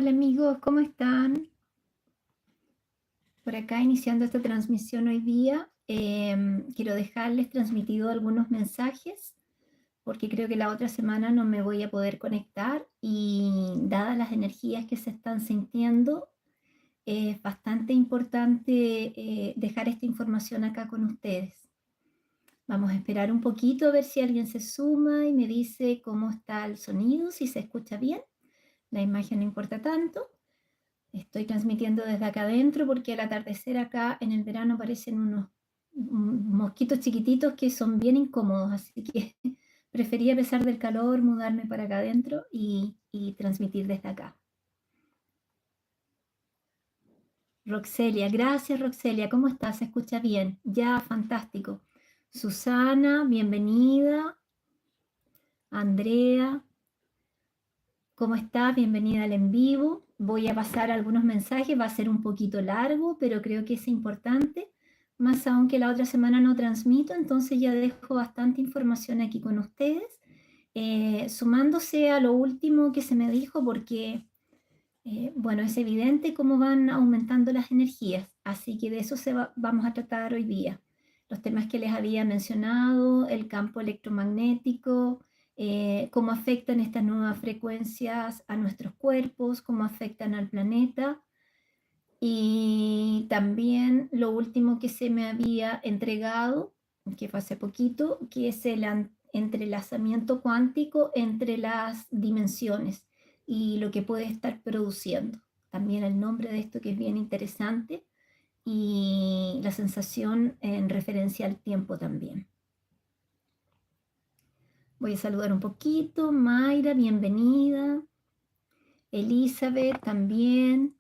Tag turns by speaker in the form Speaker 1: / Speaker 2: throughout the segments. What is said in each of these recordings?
Speaker 1: Hola amigos, ¿cómo están? Por acá iniciando esta transmisión hoy día, quiero dejarles transmitido algunos mensajes porque creo que la otra semana no me voy a poder conectar y dadas las energías que se están sintiendo, es bastante importante dejar esta información acá con ustedes. Vamos a esperar un poquito a ver si alguien se suma y me dice cómo está el sonido, si se escucha bien. La imagen no importa tanto. Estoy transmitiendo desde acá adentro porque al atardecer acá en el verano aparecen unos mosquitos chiquititos que son bien incómodos, así que preferí a pesar del calor mudarme para acá adentro y transmitir desde acá. Roxelia, gracias Roxelia, ¿cómo estás? ¿Se escucha bien? Ya, fantástico. Susana, bienvenida. Andrea, ¿cómo estás? Bienvenida al en vivo. Voy a pasar algunos mensajes, va a ser un poquito largo, pero creo que es importante. Más aún que la otra semana no transmito, entonces ya dejo bastante información aquí con ustedes, sumándose a lo último que se me dijo, porque, bueno, es evidente cómo van aumentando las energías, así que de eso vamos a tratar hoy día. Los temas que les había mencionado, el campo electromagnético, cómo afectan estas nuevas frecuencias a nuestros cuerpos, cómo afectan al planeta. Y también lo último que se me había entregado, que fue hace poquito, que es el entrelazamiento cuántico entre las dimensiones y lo que puede estar produciendo. También el nombre de esto que es bien interesante y la sensación en referencia al tiempo también. Voy a saludar un poquito. Mayra, bienvenida. Elizabeth también.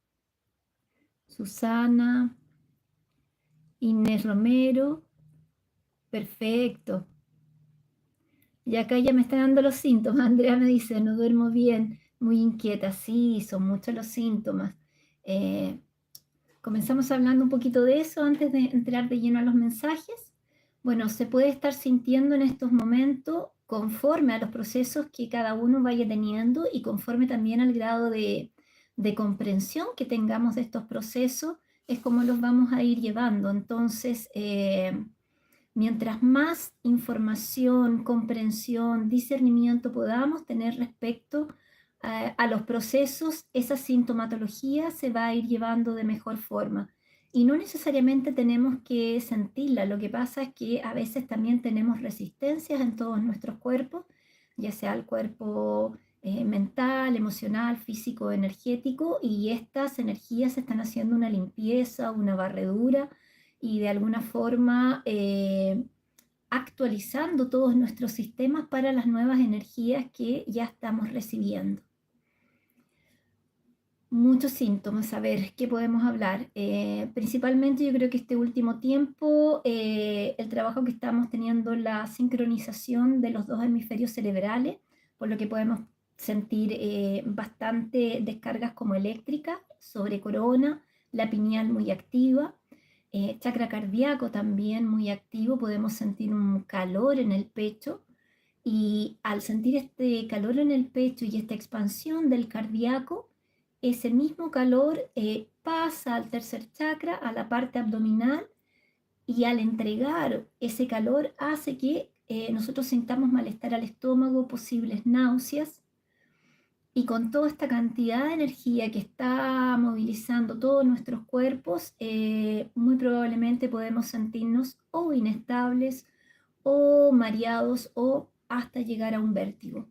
Speaker 1: Susana. Inés Romero. Perfecto. Y acá ya me están dando los síntomas. Andrea me dice, no duermo bien, muy inquieta. Sí, son muchos los síntomas. Eh, Comenzamos hablando un poquito de eso antes de entrar de lleno a los mensajes. Bueno, se puede estar sintiendo en estos momentos conforme a los procesos que cada uno vaya teniendo y conforme también al grado de comprensión que tengamos de estos procesos, es como los vamos a ir llevando. Entonces, mientras más información, comprensión, discernimiento podamos tener respecto a los procesos, esa sintomatología se va a ir llevando de mejor forma. Y no necesariamente tenemos que sentirla, lo que pasa es que a veces también tenemos resistencias en todos nuestros cuerpos, ya sea el cuerpo mental, emocional, físico, energético, y estas energías están haciendo una limpieza, una barredura y de alguna forma actualizando todos nuestros sistemas para las nuevas energías que ya estamos recibiendo. Muchos síntomas, a ver, ¿qué podemos hablar? Principalmente yo creo que este último tiempo, el trabajo que estamos teniendo, la sincronización de los dos hemisferios cerebrales, por lo que podemos sentir bastante descargas como eléctricas sobre corona, la pineal muy activa, chakra cardíaco también muy activo, podemos sentir un calor en el pecho y al sentir este calor en el pecho y esta expansión del cardíaco, ese mismo calor pasa al tercer chakra, a la parte abdominal, y al entregar ese calor hace que nosotros sintamos malestar al estómago, posibles náuseas, y con toda esta cantidad de energía que está movilizando todos nuestros cuerpos, muy probablemente podemos sentirnos o inestables o mareados o hasta llegar a un vértigo.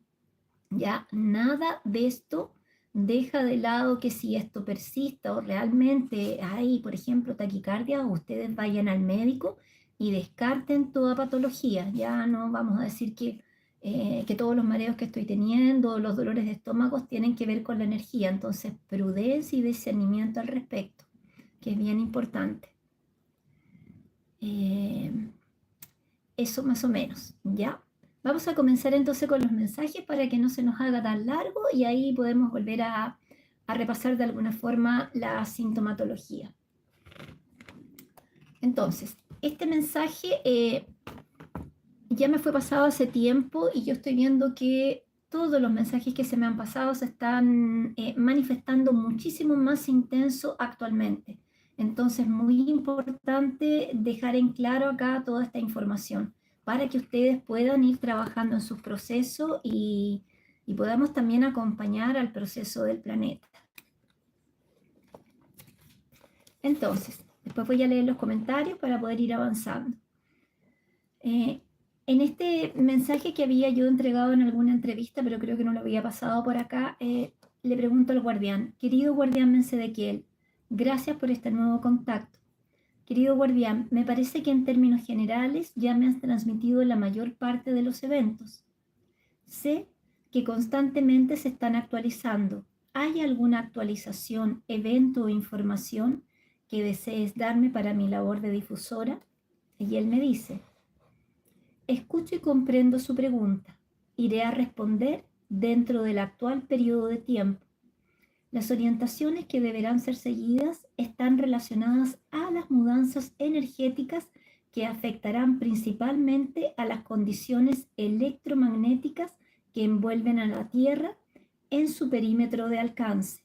Speaker 1: Ya nada de esto deja de lado que si esto persista o realmente hay, por ejemplo, taquicardia, ustedes vayan al médico y descarten toda patología. Ya no vamos a decir que todos los mareos que estoy teniendo, los dolores de estómago tienen que ver con la energía. Entonces, prudencia y discernimiento al respecto, que es bien importante. Eso más o menos, ¿ya? Vamos a comenzar entonces con los mensajes para que no se nos haga tan largo y ahí podemos volver a repasar de alguna forma la sintomatología. Entonces, este mensaje ya me fue pasado hace tiempo y yo estoy viendo que todos los mensajes que se me han pasado se están manifestando muchísimo más intenso actualmente. Entonces, muy importante dejar en claro acá toda esta información para que ustedes puedan ir trabajando en sus procesos y podamos también acompañar al proceso del planeta. Entonces, después voy a leer los comentarios para poder ir avanzando. En este mensaje que había yo entregado en alguna entrevista, pero creo que no lo había pasado por acá, le pregunto al guardián: querido guardián Mensedequiel, gracias por este nuevo contacto. Querido guardián, me parece que en términos generales ya me has transmitido la mayor parte de los eventos. Sé que constantemente se están actualizando. ¿Hay alguna actualización, evento o información que desees darme para mi labor de difusora? Y él me dice: escucho y comprendo su pregunta. Iré a responder dentro del actual periodo de tiempo. Las orientaciones que deberán ser seguidas están relacionadas a las mudanzas energéticas que afectarán principalmente a las condiciones electromagnéticas que envuelven a la Tierra en su perímetro de alcance.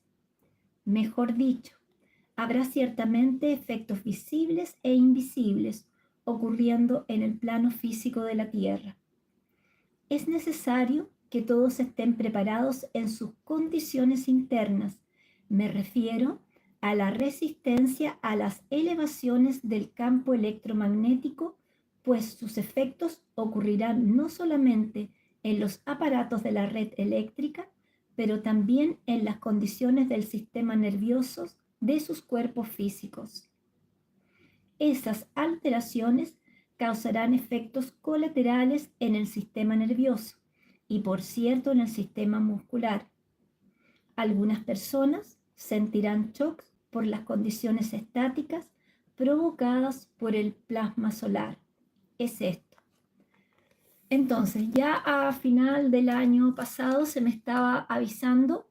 Speaker 1: Mejor dicho, habrá ciertamente efectos visibles e invisibles ocurriendo en el plano físico de la Tierra. Es necesario que todos estén preparados en sus condiciones internas. Me refiero a la resistencia a las elevaciones del campo electromagnético, pues sus efectos ocurrirán no solamente en los aparatos de la red eléctrica, pero también en las condiciones del sistema nervioso de sus cuerpos físicos. Esas alteraciones causarán efectos colaterales en el sistema nervioso y, por cierto, en el sistema muscular. Algunas personas sentirán shocks por las condiciones estáticas provocadas por el plasma solar. Es esto. Entonces, ya a final del año pasado se me estaba avisando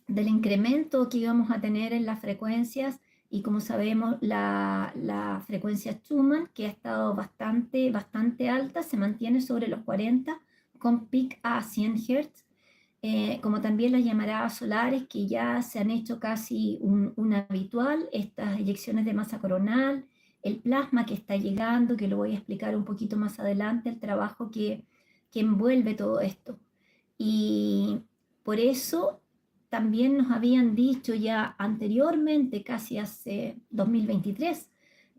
Speaker 1: del incremento que íbamos a tener en las frecuencias, y como sabemos la frecuencia Schumann, que ha estado bastante alta, se mantiene sobre los 40 con pic a 100 Hz, como también las llamaradas solares que ya se han hecho casi un habitual, estas eyecciones de masa coronal, el plasma que está llegando, que lo voy a explicar un poquito más adelante, el trabajo que envuelve todo esto. Y por eso también nos habían dicho ya anteriormente, casi hace 2023,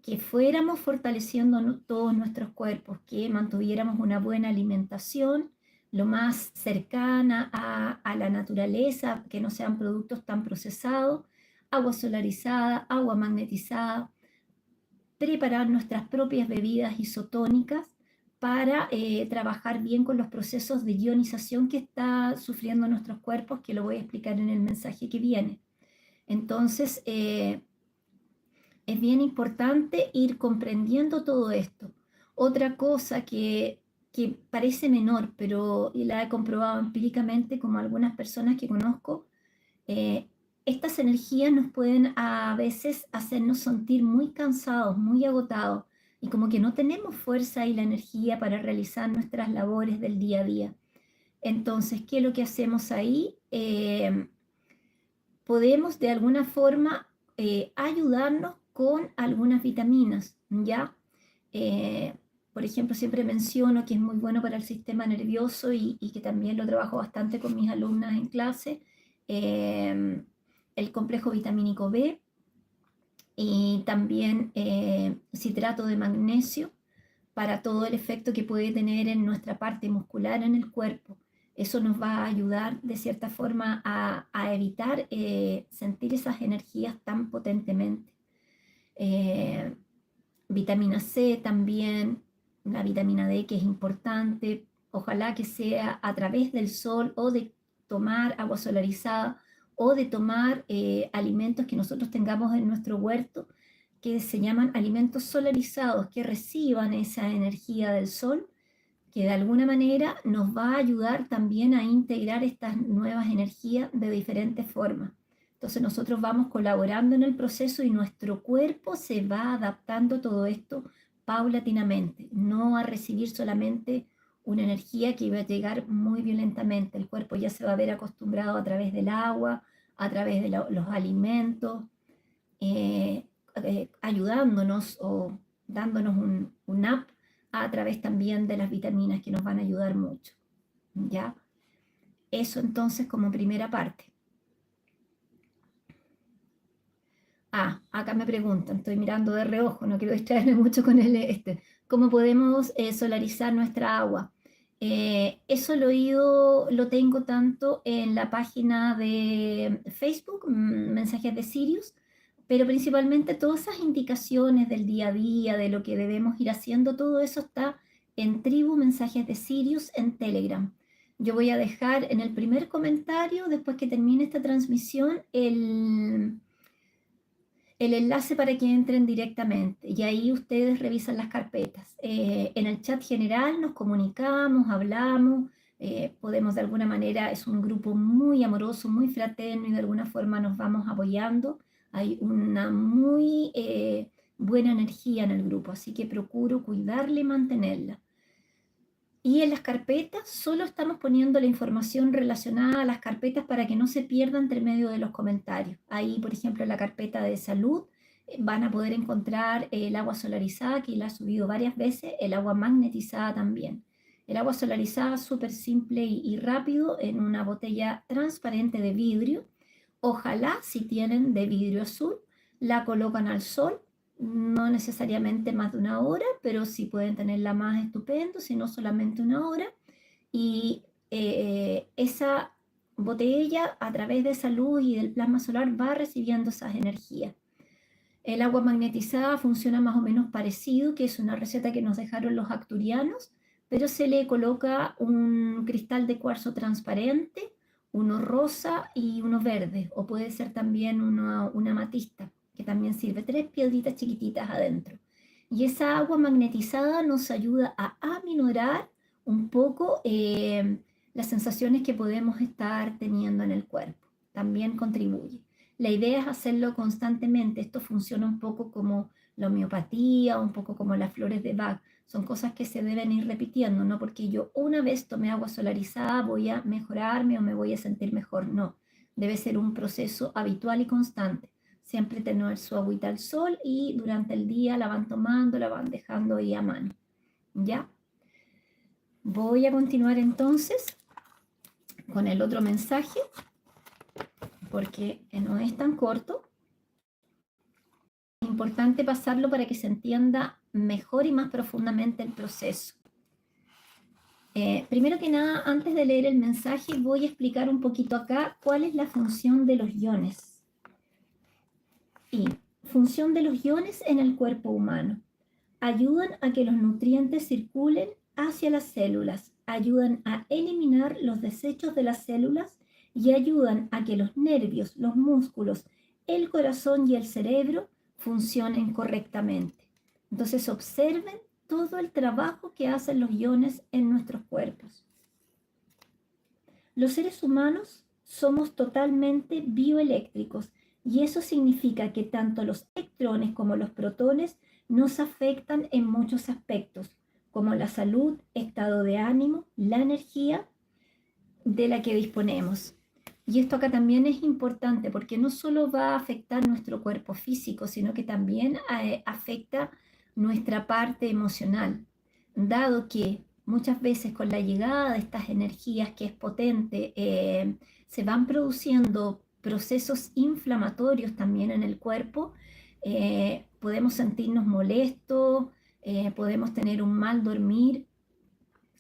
Speaker 1: que fuéramos fortaleciendo todos nuestros cuerpos, que mantuviéramos una buena alimentación, lo más cercana a la naturaleza, que no sean productos tan procesados, agua solarizada, agua magnetizada, preparar nuestras propias bebidas isotónicas para trabajar bien con los procesos de ionización que está sufriendo nuestros cuerpos, que lo voy a explicar en el mensaje que viene. Entonces, es bien importante ir comprendiendo todo esto. Otra cosa que parece menor, pero la he comprobado empíricamente como algunas personas que conozco, estas energías nos pueden a veces hacernos sentir muy cansados, muy agotados, y como que no tenemos fuerza y la energía para realizar nuestras labores del día a día. Entonces, ¿qué es lo que hacemos ahí? Podemos de alguna forma ayudarnos con algunas vitaminas, ¿ya? Por ejemplo, siempre menciono que es muy bueno para el sistema nervioso y que también lo trabajo bastante con mis alumnas en clase, el complejo vitamínico B y también citrato de magnesio para todo el efecto que puede tener en nuestra parte muscular en el cuerpo. Eso nos va a ayudar de cierta forma a evitar sentir esas energías tan potentemente. Vitamina C también, la vitamina D que es importante, ojalá que sea a través del sol o de tomar agua solarizada o de tomar alimentos que nosotros tengamos en nuestro huerto, que se llaman alimentos solarizados, que reciban esa energía del sol, que de alguna manera nos va a ayudar también a integrar estas nuevas energías de diferentes formas. Entonces nosotros vamos colaborando en el proceso y nuestro cuerpo se va adaptando a todo esto paulatinamente, no a recibir solamente una energía que iba a llegar muy violentamente. El cuerpo ya se va a ver acostumbrado a través del agua, a través de los alimentos, eh, ayudándonos o dándonos un up a través también de las vitaminas que nos van a ayudar mucho. ¿Ya? Eso entonces como primera parte. Acá me preguntan, estoy mirando de reojo, no quiero distraerme mucho con ¿cómo podemos solarizar nuestra agua? Eso lo tengo tanto en la página de Facebook, Mensajes de Sirius, pero principalmente todas esas indicaciones del día a día, de lo que debemos ir haciendo, todo eso está en Tribu Mensajes de Sirius en Telegram. Yo voy a dejar en el primer comentario, después que termine esta transmisión, el enlace para que entren directamente y ahí ustedes revisan las carpetas. En el chat general nos comunicamos, hablamos, podemos de alguna manera, es un grupo muy amoroso, muy fraterno y de alguna forma nos vamos apoyando. Hay una muy buena energía en el grupo, así que procuro cuidarla y mantenerla. Y en las carpetas solo estamos poniendo la información relacionada a las carpetas para que no se pierda entre medio de los comentarios. Ahí, por ejemplo, en la carpeta de salud van a poder encontrar el agua solarizada, que la he subido varias veces, el agua magnetizada también. El agua solarizada súper simple y rápido en una botella transparente de vidrio. Ojalá, si tienen de vidrio azul, la colocan al sol, no necesariamente más de una hora, pero si pueden tenerla más estupendo, si no solamente una hora. Y esa botella a través de esa luz y del plasma solar va recibiendo esas energías. El agua magnetizada funciona más o menos parecido, que es una receta que nos dejaron los acturianos, pero se le coloca un cristal de cuarzo transparente, uno rosa y uno verde, o puede ser también una amatista, que también sirve, 3 piedritas chiquititas adentro. Y esa agua magnetizada nos ayuda a aminorar un poco las sensaciones que podemos estar teniendo en el cuerpo. También contribuye. La idea es hacerlo constantemente. Esto funciona un poco como la homeopatía, un poco como las flores de Bach. Son cosas que se deben ir repitiendo, no porque yo una vez tome agua solarizada voy a mejorarme o me voy a sentir mejor. No, debe ser un proceso habitual y constante. Siempre tener su agüita al sol y durante el día la van tomando, la van dejando ahí a mano. ¿Ya? Voy a continuar entonces con el otro mensaje, porque no es tan corto. Es importante pasarlo para que se entienda mejor y más profundamente el proceso. Primero que nada, antes de leer el mensaje, voy a explicar un poquito acá cuál es la función de los iones. Y función de los iones en el cuerpo humano. Ayudan a que los nutrientes circulen hacia las células, ayudan a eliminar los desechos de las células y ayudan a que los nervios, los músculos, el corazón y el cerebro funcionen correctamente. Entonces observen todo el trabajo que hacen los iones en nuestros cuerpos. Los seres humanos somos totalmente bioeléctricos y eso significa que tanto los electrones como los protones nos afectan en muchos aspectos, como la salud, estado de ánimo, la energía de la que disponemos. Y esto acá también es importante porque no solo va a afectar nuestro cuerpo físico, sino que también afecta nuestra parte emocional, dado que muchas veces con la llegada de estas energías que es potente, se van produciendo procesos inflamatorios también en el cuerpo, podemos sentirnos molestos, podemos tener un mal dormir,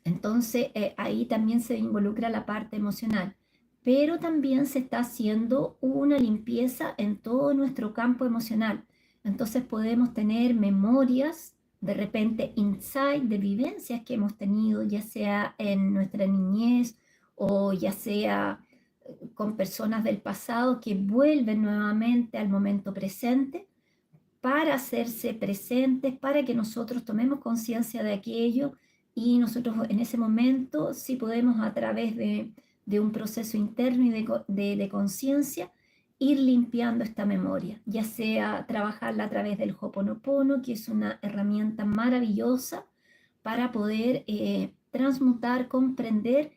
Speaker 1: entonces ahí también se involucra la parte emocional, pero también se está haciendo una limpieza en todo nuestro campo emocional. Entonces podemos tener memorias, de repente insight de vivencias que hemos tenido, ya sea en nuestra niñez o ya sea con personas del pasado que vuelven nuevamente al momento presente para hacerse presentes, para que nosotros tomemos conciencia de aquello y nosotros en ese momento sí podemos a través de un proceso interno y de conciencia ir limpiando esta memoria, ya sea trabajarla a través del Ho'oponopono, que es una herramienta maravillosa para poder transmutar, comprender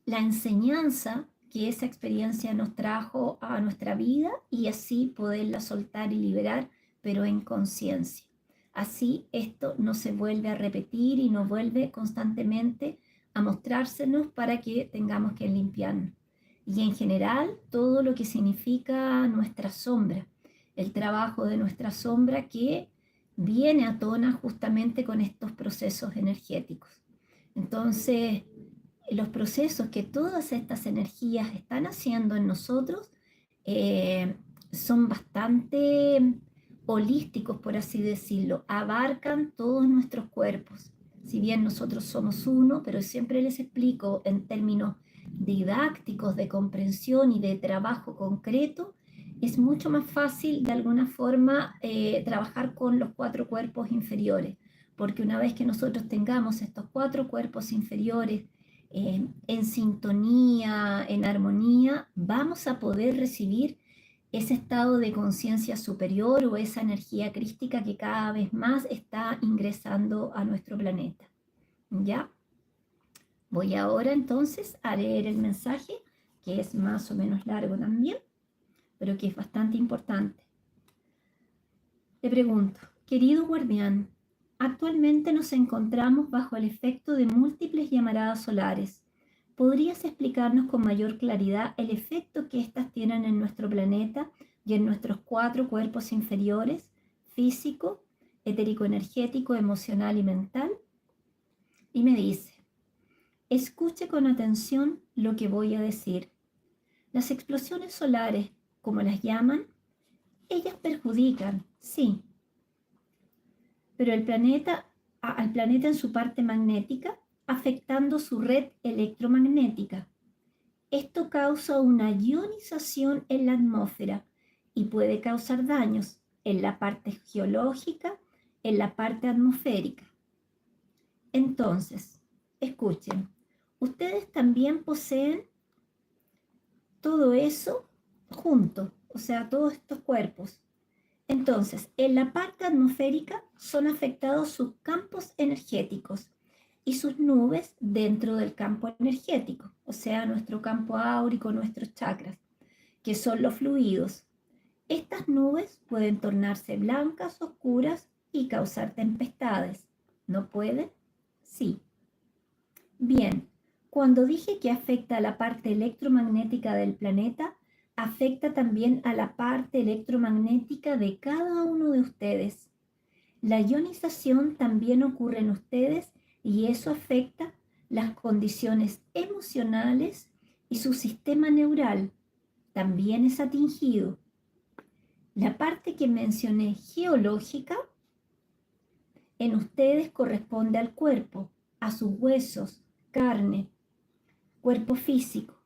Speaker 1: la enseñanza que esa experiencia nos trajo a nuestra vida y así poderla soltar y liberar, pero en conciencia. Así esto no se vuelve a repetir y no vuelve constantemente a mostrársenos para que tengamos que limpiarnos. Y en general, todo lo que significa nuestra sombra, el trabajo de nuestra sombra que viene a tona justamente con estos procesos energéticos. Entonces, los procesos que todas estas energías están haciendo en nosotros son bastante holísticos, por así decirlo, abarcan todos nuestros cuerpos. Si bien nosotros somos uno, pero siempre les explico en términos didácticos, de comprensión y de trabajo concreto, es mucho más fácil de alguna forma trabajar con los 4 cuerpos inferiores, porque una vez que nosotros tengamos estos 4 cuerpos inferiores en sintonía, en armonía, vamos a poder recibir ese estado de conciencia superior o esa energía crística que cada vez más está ingresando a nuestro planeta. ¿Ya? Voy ahora entonces a leer el mensaje, que es más o menos largo también, pero que es bastante importante. Te pregunto, querido guardián, actualmente nos encontramos bajo el efecto de múltiples llamaradas solares. ¿Podrías explicarnos con mayor claridad el efecto que éstas tienen en nuestro planeta y en nuestros 4 cuerpos inferiores, físico, etérico-energético, emocional y mental? Y me dice, escuche con atención lo que voy a decir. Las explosiones solares, como las llaman, ellas perjudican, sí, pero al planeta en su parte magnética, afectando su red electromagnética. Esto causa una ionización en la atmósfera y puede causar daños en la parte geológica, en la parte atmosférica. Entonces, escuchen, ustedes también poseen todo eso junto, o sea, todos estos cuerpos. Entonces, en la parte atmosférica son afectados sus campos energéticos y sus nubes dentro del campo energético, o sea, nuestro campo áurico, nuestros chakras, que son los fluidos. Estas nubes pueden tornarse blancas, oscuras y causar tempestades. ¿No pueden? Sí. Bien, cuando dije que afecta a la parte electromagnética del planeta, afecta también a la parte electromagnética de cada uno de ustedes. La ionización también ocurre en ustedes y eso afecta las condiciones emocionales y su sistema neural también es atingido. La parte que mencioné geológica en ustedes corresponde al cuerpo, a sus huesos, carne, cuerpo físico.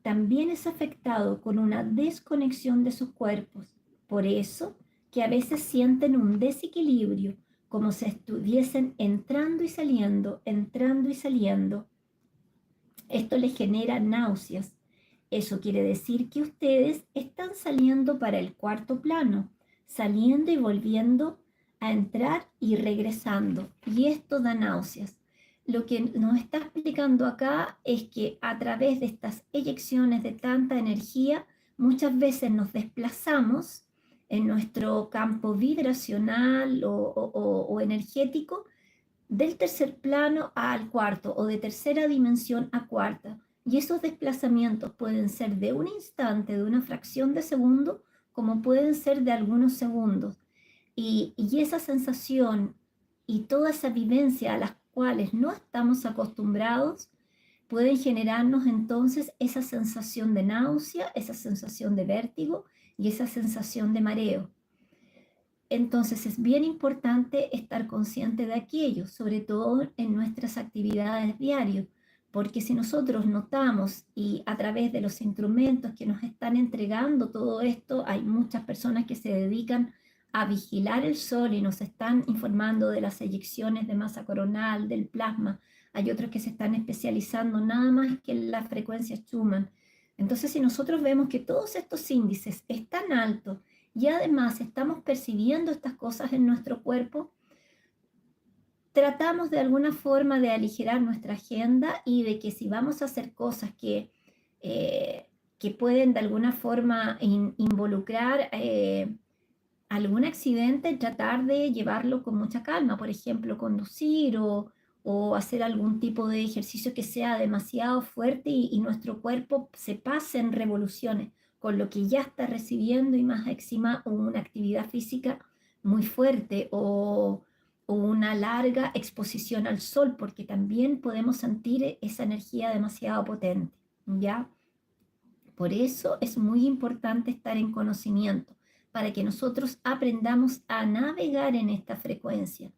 Speaker 1: También es afectado con una desconexión de sus cuerpos. Por eso que a veces sienten un desequilibrio, como si estuviesen entrando y saliendo, entrando y saliendo. Esto les genera náuseas. Eso quiere decir que ustedes están saliendo para el 4º plano, saliendo y volviendo a entrar y regresando. Y esto da náuseas. Lo que nos está explicando acá es que a través de estas eyecciones de tanta energía, muchas veces nos desplazamos en nuestro campo vibracional o energético del 3er plano al 4º o de 3ª dimensión a 4ª. Y esos desplazamientos pueden ser de un instante, de una fracción de segundo, como pueden ser de algunos segundos. Y esa sensación y toda esa vivencia a las cuales no estamos acostumbrados pueden generarnos entonces esa sensación de náusea, esa sensación de vértigo y esa sensación de mareo. Entonces es bien importante estar consciente de aquello, sobre todo en nuestras actividades diarias, porque si nosotros notamos y a través de los instrumentos que nos están entregando todo esto, hay muchas personas que se dedican a vigilar el sol y nos están informando de las eyecciones de masa coronal, del plasma. Hay otros que se están especializando nada más que en la frecuencia Schumann. Entonces, si nosotros vemos que todos estos índices están altos y además estamos percibiendo estas cosas en nuestro cuerpo, tratamos de alguna forma de aligerar nuestra agenda y de que si vamos a hacer cosas que pueden de alguna forma involucrar algún accidente, tratar de llevarlo con mucha calma, por ejemplo, conducir o hacer algún tipo de ejercicio que sea demasiado fuerte y nuestro cuerpo se pase en revoluciones con lo que ya está recibiendo y más encima una actividad física muy fuerte o una larga exposición al sol, porque también podemos sentir esa energía demasiado potente, ¿ya? Por eso es muy importante estar en conocimiento, para que nosotros aprendamos a navegar en esta frecuencia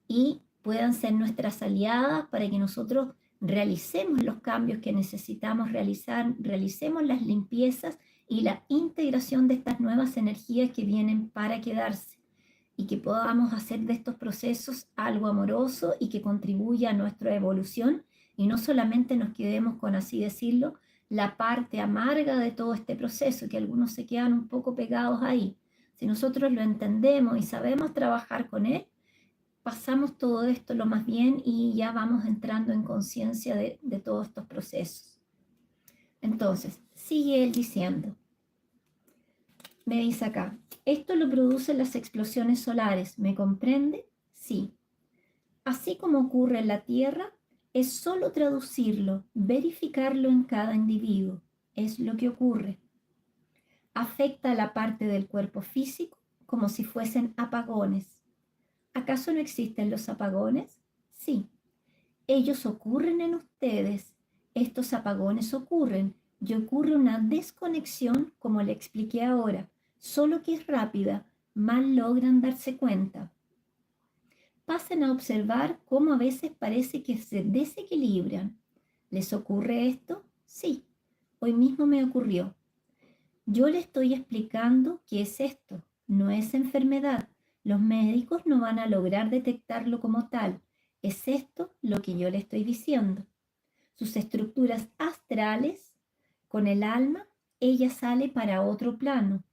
Speaker 1: y puedan ser nuestras aliadas para que nosotros realicemos los cambios que necesitamos realizar, realicemos las limpiezas y la integración de estas nuevas energías que vienen para quedarse y que podamos hacer de estos procesos algo amoroso y que contribuya a nuestra evolución y no solamente nos quedemos con, así decirlo, la parte amarga de todo este proceso, que algunos se quedan un poco pegados ahí. Si nosotros lo entendemos y sabemos trabajar con él, pasamos todo esto lo más bien y ya vamos entrando en conciencia de todos estos procesos. Entonces, sigue él diciendo, me dice acá, esto lo producen las explosiones solares, ¿me comprende? Sí. Así como ocurre en la Tierra, es solo traducirlo, verificarlo en cada individuo. Es lo que ocurre. Afecta a la parte del cuerpo físico como si fuesen apagones. ¿Acaso no existen los apagones? Sí. Ellos ocurren en ustedes. Estos apagones ocurren y ocurre una desconexión como le expliqué ahora, solo que es rápida, mal logran darse cuenta. Pasen a observar cómo a veces parece que se desequilibran. ¿Les ocurre esto? Sí, hoy mismo me ocurrió. Yo le estoy explicando qué es esto, no es enfermedad. Los médicos no van a lograr detectarlo como tal. Es esto lo que yo le estoy diciendo. Sus estructuras astrales, con el alma, ella sale para otro plano.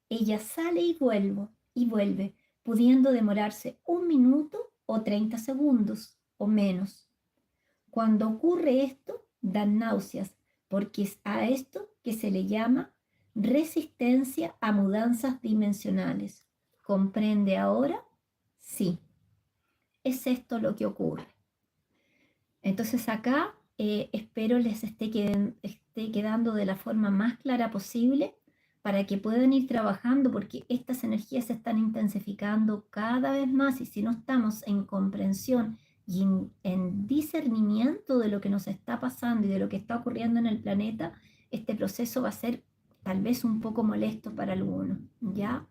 Speaker 1: Ella sale y vuelve, pudiendo demorarse 1 minuto o 30 segundos o menos. Cuando ocurre esto, dan náuseas, porque es a esto que se le llama resistencia a mudanzas dimensionales. ¿Comprende ahora? Sí, es esto lo que ocurre. Entonces acá espero les esté quedando de la forma más clara posible para que puedan ir trabajando, porque estas energías se están intensificando cada vez más y si no estamos en comprensión y en discernimiento de lo que nos está pasando y de lo que está ocurriendo en el planeta, este proceso va a ser tal vez un poco molesto para algunos, ¿ya?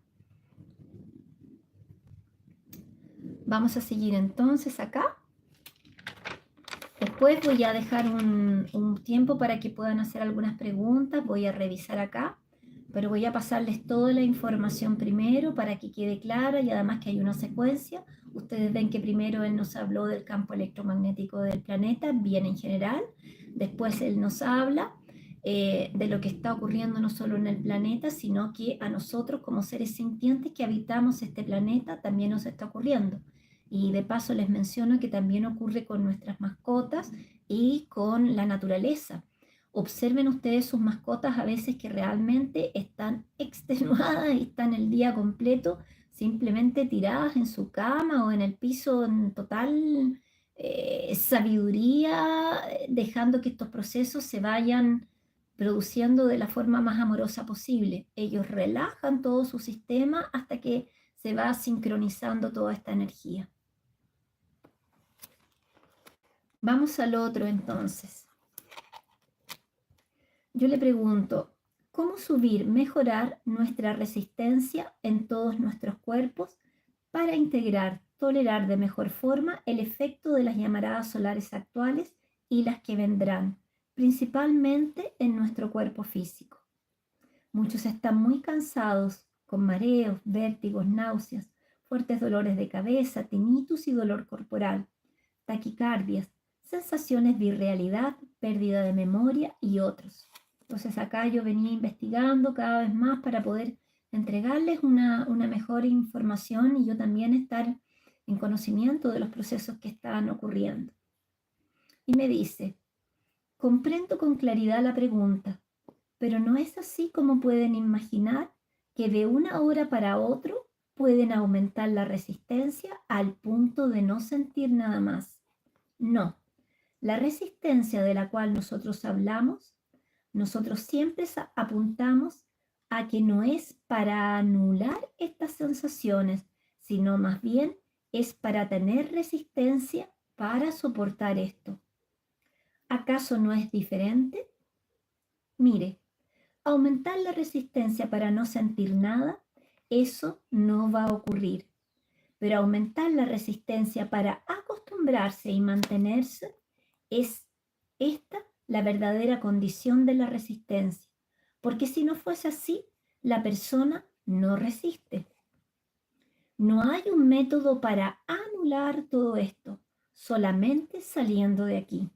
Speaker 1: Vamos a seguir entonces acá. Después voy a dejar un tiempo para que puedan hacer algunas preguntas, voy a revisar acá, pero voy a pasarles toda la información primero para que quede clara y además que hay una secuencia. Ustedes ven que primero él nos habló del campo electromagnético del planeta, bien en general, después él nos habla de lo que está ocurriendo no solo en el planeta, sino que a nosotros como seres sintientes que habitamos este planeta también nos está ocurriendo. Y de paso les menciono que también ocurre con nuestras mascotas y con la naturaleza. Observen ustedes sus mascotas a veces que realmente están extenuadas y están el día completo simplemente tiradas en su cama o en el piso en total sabiduría, dejando que estos procesos se vayan produciendo de la forma más amorosa posible. Ellos relajan todo su sistema hasta que se va sincronizando toda esta energía. Vamos al otro entonces. Yo le pregunto, ¿cómo subir, mejorar nuestra resistencia en todos nuestros cuerpos para integrar, tolerar de mejor forma el efecto de las llamaradas solares actuales y las que vendrán, principalmente en nuestro cuerpo físico? Muchos están muy cansados, con mareos, vértigos, náuseas, fuertes dolores de cabeza, tinnitus y dolor corporal, taquicardias, sensaciones de irrealidad, pérdida de memoria y otros. Entonces acá yo venía investigando cada vez más para poder entregarles una mejor información y yo también estar en conocimiento de los procesos que estaban ocurriendo. Y me dice, comprendo con claridad la pregunta, pero no es así como pueden imaginar que de una hora para otro pueden aumentar la resistencia al punto de no sentir nada más. No, la resistencia de la cual nosotros hablamos, nosotros siempre apuntamos a que no es para anular estas sensaciones, sino más bien es para tener resistencia para soportar esto. ¿Acaso no es diferente? Mire, aumentar la resistencia para no sentir nada, eso no va a ocurrir. Pero aumentar la resistencia para acostumbrarse y mantenerse es esta la verdadera condición de la resistencia. Porque si no fuese así, la persona no resiste. No hay un método para anular todo esto, solamente saliendo de aquí.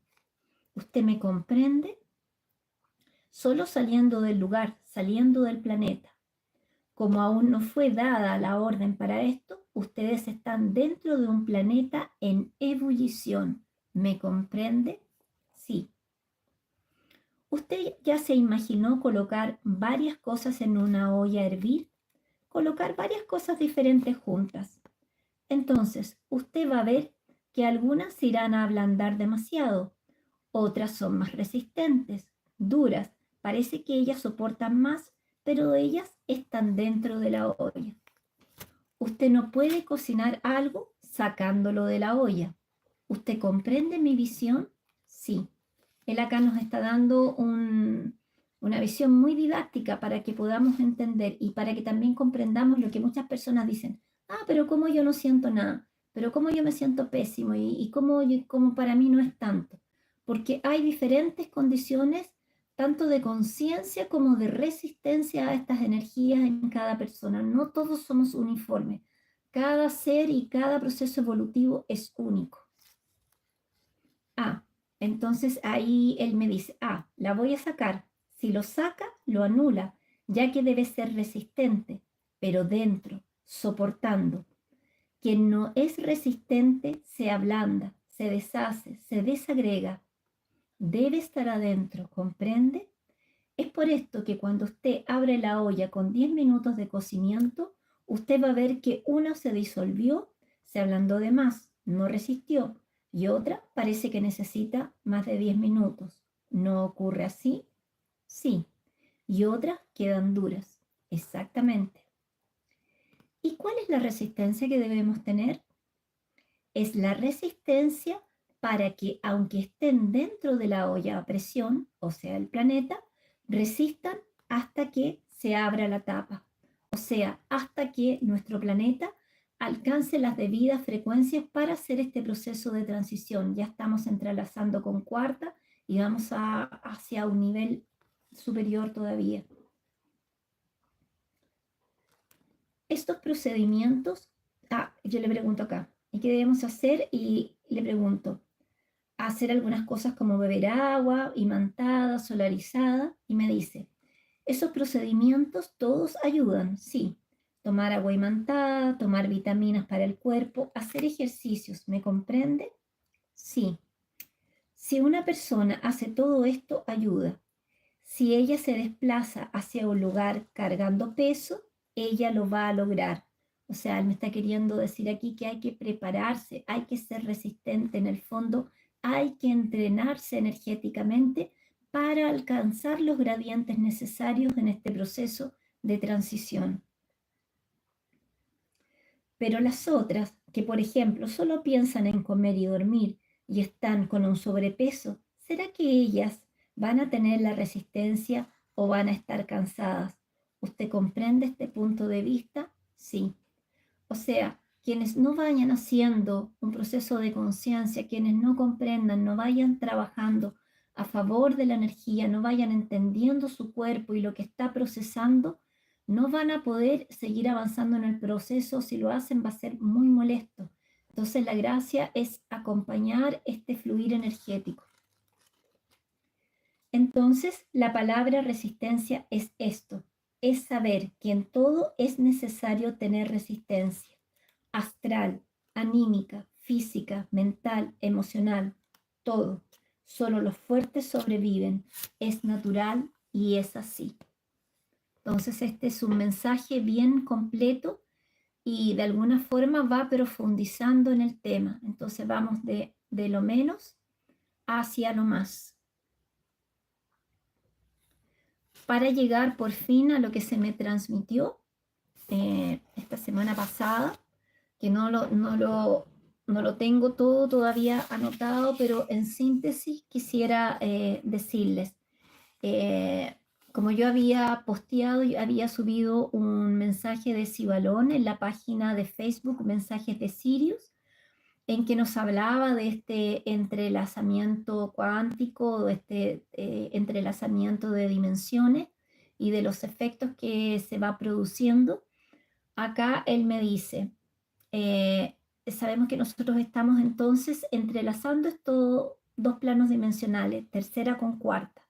Speaker 1: ¿Usted me comprende? Solo saliendo del lugar, saliendo del planeta. Como aún no fue dada la orden para esto, ustedes están dentro de un planeta en ebullición. ¿Me comprende? Sí. ¿Usted ya se imaginó colocar varias cosas en una olla a hervir? Colocar varias cosas diferentes juntas. Entonces, usted va a ver que algunas se irán a ablandar demasiado, otras son más resistentes, duras. Parece que ellas soportan más, pero ellas están dentro de la olla. Usted no puede cocinar algo sacándolo de la olla. ¿Usted comprende mi visión? Sí. Él acá nos está dando una visión muy didáctica para que podamos entender y para que también comprendamos lo que muchas personas dicen. Ah, pero ¿cómo yo no siento nada? Pero ¿cómo yo me siento pésimo? ¿Y cómo para mí no es tanto? Porque hay diferentes condiciones, tanto de conciencia como de resistencia a estas energías en cada persona. No todos somos uniformes. Cada ser y cada proceso evolutivo es único. Entonces ahí él me dice, la voy a sacar. Si lo saca, lo anula, ya que debe ser resistente, pero dentro, soportando. Quien no es resistente se ablanda, se deshace, se desagrega. Debe estar adentro, ¿comprende? Es por esto que cuando usted abre la olla con 10 minutos de cocimiento, usted va a ver que una se disolvió, se ablandó de más, no resistió, y otra parece que necesita más de 10 minutos. ¿No ocurre así? Sí. Y otras quedan duras. Exactamente. ¿Y cuál es la resistencia que debemos tener? Es la resistencia para que, aunque estén dentro de la olla a presión, o sea, el planeta, resistan hasta que se abra la tapa, o sea, hasta que nuestro planeta alcance las debidas frecuencias para hacer este proceso de transición. Ya estamos entrelazando con cuarta y vamos hacia un nivel superior todavía. Estos procedimientos, yo le pregunto acá, ¿y qué debemos hacer? Y le pregunto, hacer algunas cosas como beber agua, imantada, solarizada, y me dice, esos procedimientos todos ayudan, sí. Tomar agua imantada, tomar vitaminas para el cuerpo, hacer ejercicios, ¿me comprende? Sí. Si una persona hace todo esto, ayuda. Si ella se desplaza hacia un lugar cargando peso, ella lo va a lograr. O sea, él me está queriendo decir aquí que hay que prepararse, hay que ser resistente en el fondo, hay que entrenarse energéticamente para alcanzar los gradientes necesarios en este proceso de transición. Pero las otras, que por ejemplo solo piensan en comer y dormir y están con un sobrepeso, ¿será que ellas van a tener la resistencia o van a estar cansadas? ¿Usted comprende este punto de vista? Sí. O sea, quienes no vayan haciendo un proceso de conciencia, quienes no comprendan, no vayan trabajando a favor de la energía, no vayan entendiendo su cuerpo y lo que está procesando, no van a poder seguir avanzando en el proceso. Si lo hacen va a ser muy molesto. Entonces la gracia es acompañar este fluir energético. Entonces la palabra resistencia es esto, es saber que en todo es necesario tener resistencia astral, anímica, física, mental, emocional, todo. Solo los fuertes sobreviven. Es natural y es así. Entonces este es un mensaje bien completo y de alguna forma va profundizando en el tema. Entonces vamos de lo menos hacia lo más, para llegar por fin a lo que se me transmitió esta semana pasada, que no lo tengo todo todavía anotado, pero en síntesis quisiera decirles, como yo había posteado, yo había subido un mensaje de Sibalón en la página de Facebook, Mensajes de Sirius, en que nos hablaba de este entrelazamiento cuántico, este entrelazamiento de dimensiones y de los efectos que se va produciendo. Acá él me dice, sabemos que nosotros estamos entonces entrelazando estos dos planos dimensionales, tercera con cuarta.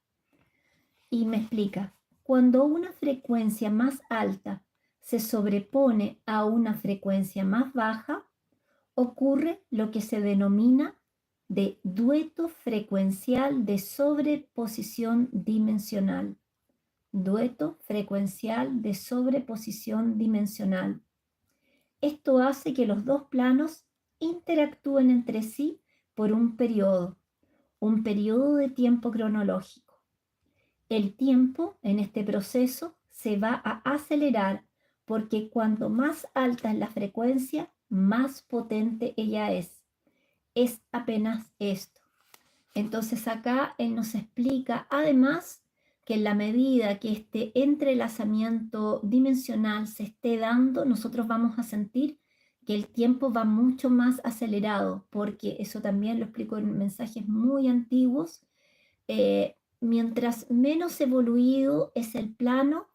Speaker 1: Y me explica, cuando una frecuencia más alta se sobrepone a una frecuencia más baja, ocurre lo que se denomina de dueto frecuencial de sobreposición dimensional. Dueto frecuencial de sobreposición dimensional. Esto hace que los dos planos interactúen entre sí por un periodo de tiempo cronológico. El tiempo en este proceso se va a acelerar porque cuanto más alta es la frecuencia, más potente ella es. Es apenas esto. Entonces acá él nos explica además que en la medida que este entrelazamiento dimensional se esté dando, nosotros vamos a sentir que el tiempo va mucho más acelerado, porque eso también lo explico en mensajes muy antiguos. Mientras menos evoluido es el plano,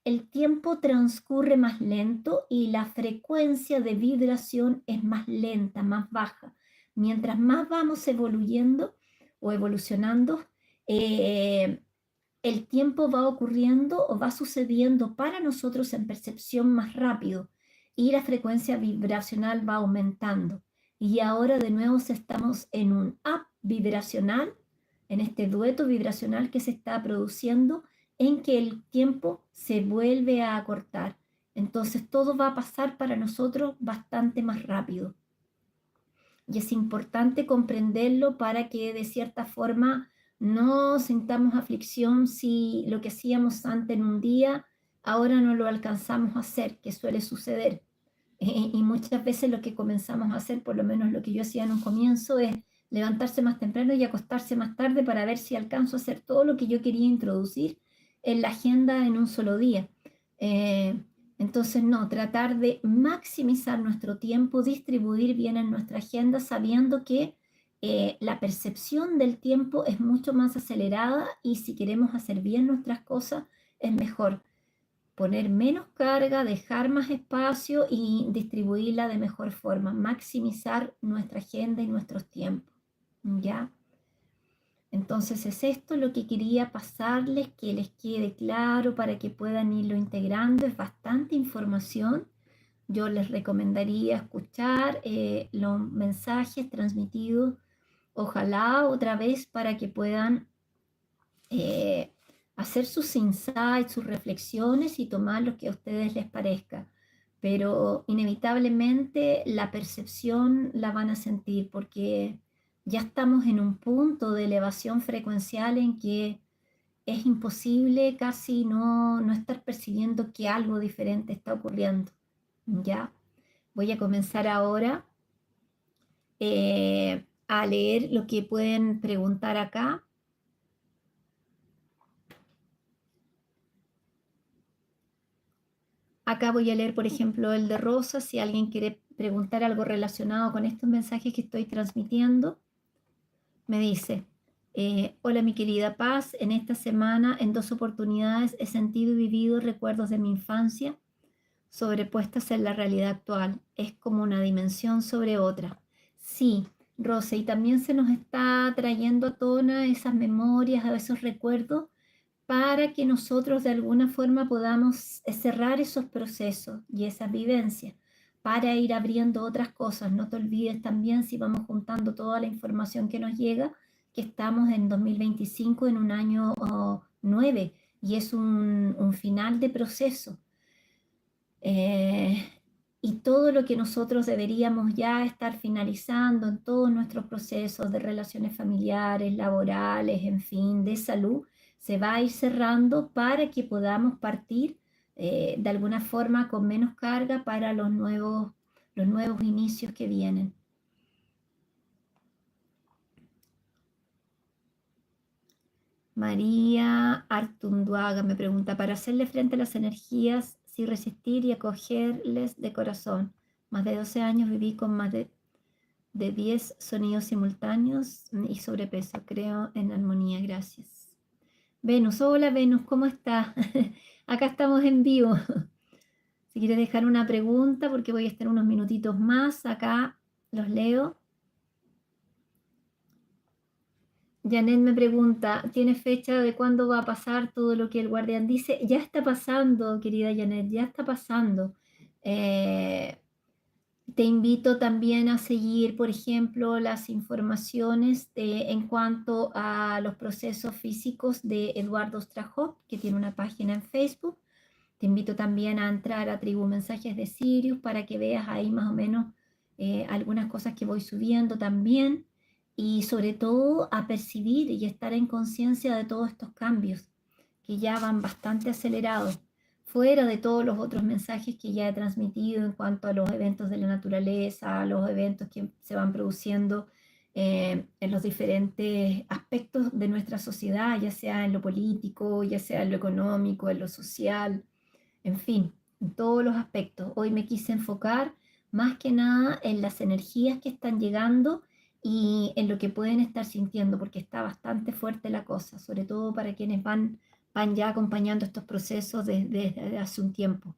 Speaker 1: el tiempo transcurre más lento y la frecuencia de vibración es más lenta, más baja. Mientras más vamos evoluyendo o evolucionando, el tiempo va ocurriendo o va sucediendo para nosotros en percepción más rápido y la frecuencia vibracional va aumentando. Y ahora de nuevo estamos en un up vibracional, en este dueto vibracional que se está produciendo, en que el tiempo se vuelve a acortar. Entonces todo va a pasar para nosotros bastante más rápido. Y es importante comprenderlo para que de cierta forma no sintamos aflicción si lo que hacíamos antes en un día, ahora no lo alcanzamos a hacer, que suele suceder. Y muchas veces lo que comenzamos a hacer, por lo menos lo que yo hacía en un comienzo, es levantarse más temprano y acostarse más tarde para ver si alcanzo a hacer todo lo que yo quería introducir en la agenda en un solo día. Entonces, no, tratar de maximizar nuestro tiempo, distribuir bien en nuestra agenda, sabiendo que la percepción del tiempo es mucho más acelerada y si queremos hacer bien nuestras cosas, es mejor poner menos carga, dejar más espacio y distribuirla de mejor forma, maximizar nuestra agenda y nuestros tiempos, ¿ya? Entonces es esto lo que quería pasarles, que les quede claro para que puedan irlo integrando. Es bastante información. Yo les recomendaría escuchar los mensajes transmitidos, ojalá otra vez para que puedan hacer sus insights, sus reflexiones y tomar lo que a ustedes les parezca. Pero inevitablemente la percepción la van a sentir porque ya estamos en un punto de elevación frecuencial en que es imposible casi no estar percibiendo que algo diferente está ocurriendo. Ya voy a comenzar ahora a leer lo que pueden preguntar acá. Acá voy a leer, por ejemplo, el de Rosa, si alguien quiere preguntar algo relacionado con estos mensajes que estoy transmitiendo. Me dice, hola mi querida Paz, en esta semana en 2 oportunidades he sentido y vivido recuerdos de mi infancia sobrepuestas en la realidad actual. Es como una dimensión sobre otra. Sí, Rosa, y también se nos está trayendo a tona esas memorias, a esos recuerdos, para que nosotros de alguna forma podamos cerrar esos procesos y esas vivencias. para ir abriendo otras cosas. No te olvides también, si vamos juntando toda la información que nos llega, que estamos en 2025, en un año 9, y es un final de proceso. Y todo lo que nosotros deberíamos ya estar finalizando en todos nuestros procesos de relaciones familiares, laborales, en fin, de salud, se va a ir cerrando para que podamos partir de alguna forma con menos carga para los nuevos inicios que vienen. María Artunduaga me pregunta, para hacerle frente a las energías, sí resistir y acogerles de corazón. Más de 12 años viví con más de 10 sonidos simultáneos y sobrepeso. Creo en armonía, gracias. Venus, hola Venus, ¿cómo estás? Acá estamos en vivo. Si quieres dejar una pregunta, porque voy a estar unos minutitos más, acá los leo. Janet me pregunta, ¿tiene fecha de cuándo va a pasar todo lo que el guardián dice? Ya está pasando, querida Janet, ya está pasando. Te invito también a seguir, por ejemplo, las informaciones en cuanto a los procesos físicos de Eduardo Strahov, que tiene una página en Facebook. Te invito también a entrar a Tribu Mensajes de Sirius para que veas ahí más o menos algunas cosas que voy subiendo también, y sobre todo a percibir y estar en conciencia de todos estos cambios que ya van bastante acelerados, fuera de todos los otros mensajes que ya he transmitido en cuanto a los eventos de la naturaleza, a los eventos que se van produciendo en los diferentes aspectos de nuestra sociedad, ya sea en lo político, ya sea en lo económico, en lo social, en fin, en todos los aspectos. Hoy me quise enfocar más que nada en las energías que están llegando y en lo que pueden estar sintiendo, porque está bastante fuerte la cosa, sobre todo para quienes van ya acompañando estos procesos desde hace un tiempo.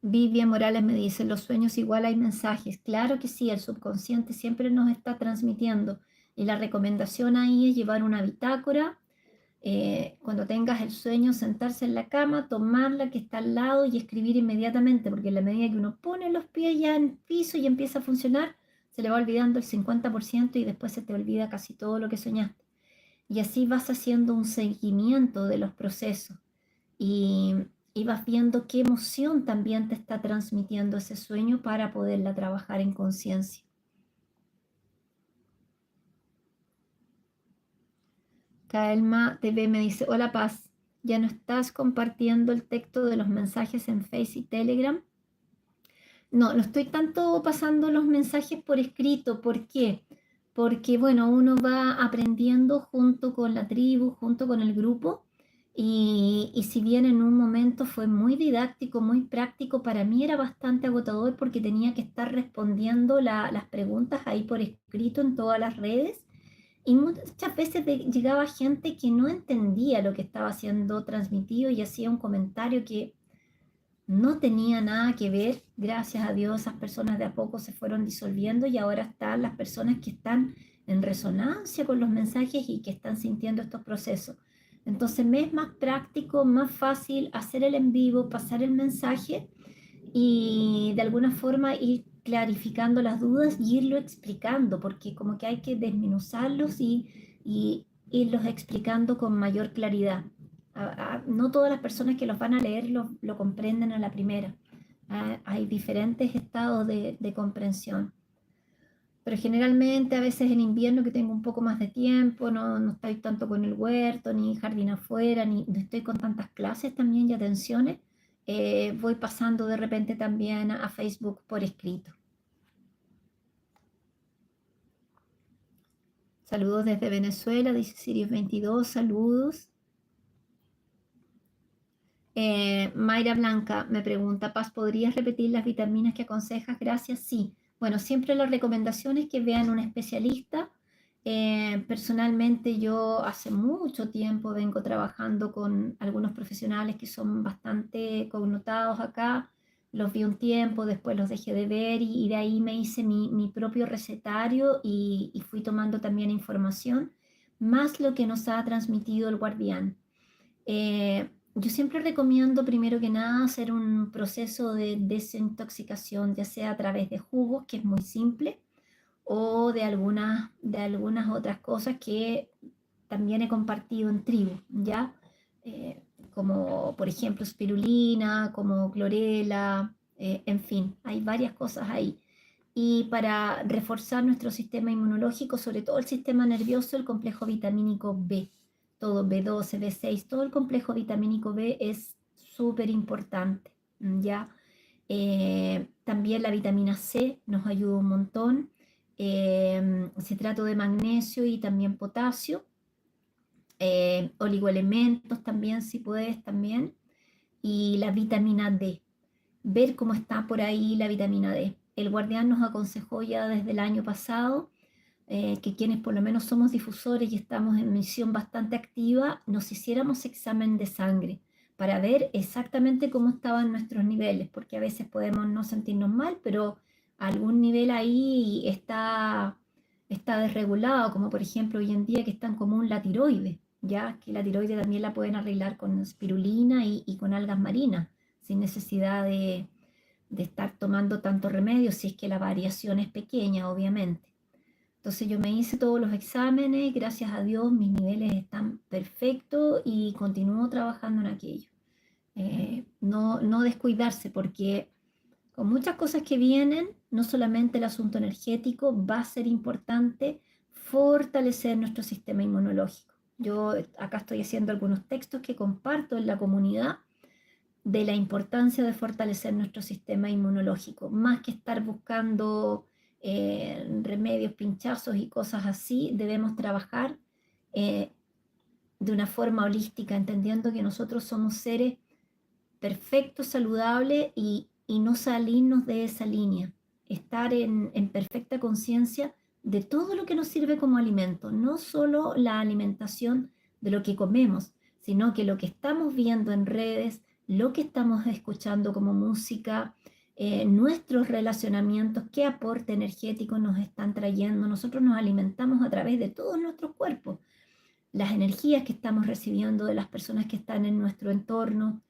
Speaker 1: Vivian Morales me dice, en los sueños igual hay mensajes. Claro que sí, el subconsciente siempre nos está transmitiendo, y la recomendación ahí es llevar una bitácora. Cuando tengas el sueño, sentarse en la cama, tomar la que está al lado y escribir inmediatamente, porque en la medida que uno pone los pies ya en el piso y empieza a funcionar, se le va olvidando el 50% y después se te olvida casi todo lo que soñaste. Y así vas haciendo un seguimiento de los procesos y, y vas viendo qué emoción también te está transmitiendo ese sueño para poderla trabajar en conciencia. Kaelma TV me dice, hola Paz, ¿ya no estás compartiendo el texto de los mensajes en Face y Telegram? No estoy tanto pasando los mensajes por escrito. ¿Por qué? Porque, bueno, uno va aprendiendo junto con la tribu, junto con el grupo, y si bien en un momento fue muy didáctico, muy práctico, para mí era bastante agotador porque tenía que estar respondiendo las preguntas ahí por escrito en todas las redes. Y muchas veces llegaba gente que no entendía lo que estaba siendo transmitido y hacía un comentario que no tenía nada que ver. Gracias a Dios, esas personas de a poco se fueron disolviendo y ahora están las personas que están en resonancia con los mensajes y que están sintiendo estos procesos. Entonces me es más práctico, más fácil hacer el en vivo, pasar el mensaje y de alguna forma ir clarificando las dudas y irlo explicando, porque como que hay que desmenuzarlos y irlos explicando con mayor claridad. No todas las personas que los van a leer lo comprenden a la primera. Hay diferentes estados de comprensión. Pero generalmente a veces en invierno que tengo un poco más de tiempo, no estoy tanto con el huerto, ni jardín afuera, ni no estoy con tantas clases también y atenciones, voy pasando de repente también a Facebook por escrito. Saludos desde Venezuela, dice Sirius 22, saludos. Mayra Blanca me pregunta, Paz, ¿podrías repetir las vitaminas que aconsejas? Gracias, sí. Bueno, siempre la recomendación es que vean un especialista. Personalmente yo hace mucho tiempo vengo trabajando con algunos profesionales que son bastante connotados acá. Los vi un tiempo, después los dejé de ver y de ahí me hice mi propio recetario y fui tomando también información, más lo que nos ha transmitido el guardián. yo siempre recomiendo primero que nada hacer un proceso de desintoxicación, ya sea a través de jugos, que es muy simple, o de algunas otras cosas que también he compartido en tribu, ¿ya? Eh, Como por ejemplo spirulina, como clorela, en fin, hay varias cosas ahí. Y para reforzar nuestro sistema inmunológico, sobre todo el sistema nervioso, el complejo vitamínico B, todo B12, B6, todo el complejo vitamínico B es súper importante, ¿ya? También la vitamina C nos ayuda un montón, citrato de magnesio y también potasio, oligoelementos también, si puedes, también, y la vitamina D, ver cómo está por ahí la vitamina D. El Guardián nos aconsejó ya desde el año pasado que quienes por lo menos somos difusores y estamos en misión bastante activa, nos hiciéramos examen de sangre para ver exactamente cómo estaban nuestros niveles, porque a veces podemos no sentirnos mal, pero algún nivel ahí está desregulado, como por ejemplo hoy en día que es tan común la tiroides, ya que la tiroides también la pueden arreglar con espirulina y con algas marinas, sin necesidad de estar tomando tanto remedio, si es que la variación es pequeña, obviamente. Entonces yo me hice todos los exámenes, gracias a Dios mis niveles están perfectos y continúo trabajando en aquello. No descuidarse porque con muchas cosas que vienen, no solamente el asunto energético, va a ser importante fortalecer nuestro sistema inmunológico. Yo acá estoy haciendo algunos textos que comparto en la comunidad de la importancia de fortalecer nuestro sistema inmunológico, más que estar buscando remedios, pinchazos y cosas así, debemos trabajar eh, de una forma holística, entendiendo que nosotros somos seres perfectos, saludables y no salirnos de esa línea, estar en perfecta conciencia de todo lo que nos sirve como alimento, no solo la alimentación de lo que comemos, sino que lo que estamos viendo en redes, lo que estamos escuchando como música, nuestros relacionamientos, qué aporte energético nos están trayendo. Nosotros nos alimentamos a través de todos nuestros cuerpos, las energías que estamos recibiendo de las personas que están en nuestro entorno,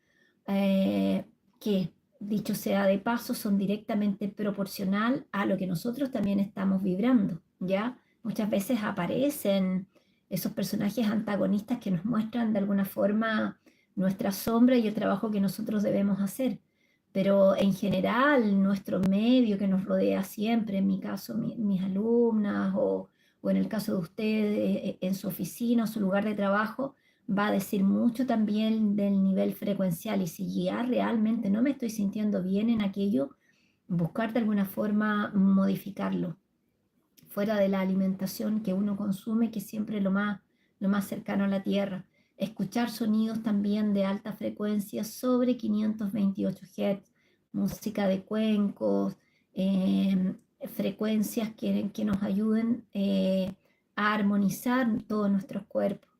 Speaker 1: que dicho sea de paso, son directamente proporcional a lo que nosotros también estamos vibrando, ¿ya? Muchas veces aparecen esos personajes antagonistas que nos muestran de alguna forma nuestra sombra y el trabajo que nosotros debemos hacer. Pero en general, nuestro medio que nos rodea siempre, en mi caso, mis alumnas o en el caso de usted, en su oficina o su lugar de trabajo, va a decir mucho también del nivel frecuencial y si ya realmente no me estoy sintiendo bien en aquello, buscar de alguna forma modificarlo, fuera de la alimentación que uno consume, que siempre es lo más cercano a la tierra. Escuchar sonidos también de alta frecuencia sobre 528 Hz, música de cuencos, frecuencias que nos ayuden a armonizar todos nuestros cuerpos.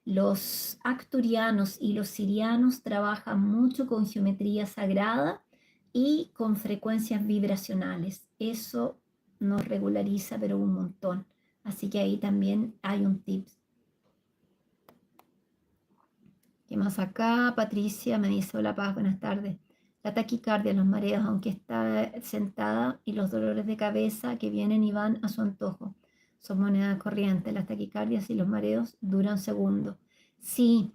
Speaker 1: Los acturianos y los sirianos trabajan mucho con geometría sagrada y con frecuencias vibracionales. Eso nos regulariza, pero un montón. Así que ahí también hay un tip. ¿Qué más acá? Patricia me dice, hola Paz, buenas tardes. La taquicardia, los mareos, aunque está sentada, y los dolores de cabeza que vienen y van a su antojo. Son moneda corriente. Las taquicardias y los mareos duran segundos. Sí,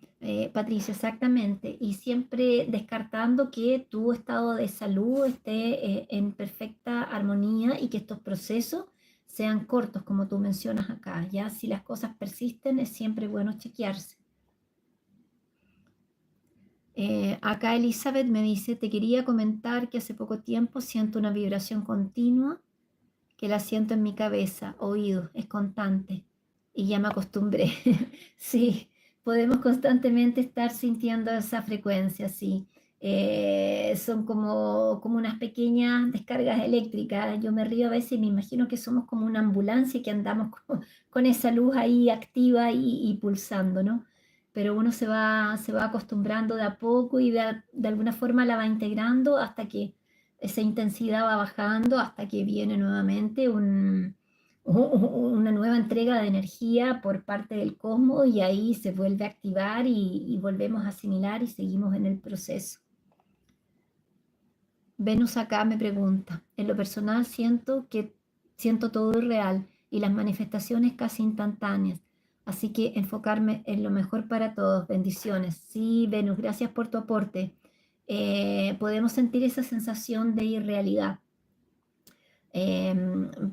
Speaker 1: Patricia, exactamente. Y siempre descartando que tu estado de salud esté en perfecta armonía y que estos procesos sean cortos, como tú mencionas acá. Ya si las cosas persisten, es siempre bueno chequearse. Acá Elizabeth me dice, te quería comentar que hace poco tiempo siento una vibración continua, que la siento en mi cabeza, oído, es constante y ya me acostumbré. Sí, podemos constantemente estar sintiendo esa frecuencia, sí. Son como unas pequeñas descargas eléctricas. Yo me río a veces y me imagino que somos como una ambulancia que andamos con esa luz ahí activa y pulsando, ¿no? Pero uno se va acostumbrando de a poco y de alguna forma la va integrando hasta que esa intensidad va bajando, hasta que viene nuevamente una nueva entrega de energía por parte del cosmos y ahí se vuelve a activar y volvemos a asimilar y seguimos en el proceso. Venus acá me pregunta, en lo personal siento todo irreal y las manifestaciones casi instantáneas, así que enfocarme en lo mejor para todos. Bendiciones. Sí, Venus, gracias por tu aporte. Podemos sentir esa sensación de irrealidad.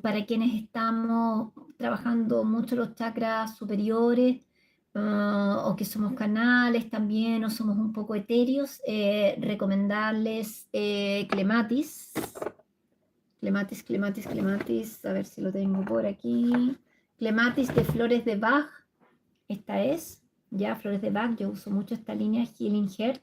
Speaker 1: Para quienes estamos trabajando mucho los chakras superiores, o que somos canales también, o somos un poco etéreos, recomendarles Clematis. Clematis, a ver si lo tengo por aquí. Clematis de Flores de Bach, esta es, ya Flores de Bach, yo uso mucho esta línea Healing Heart.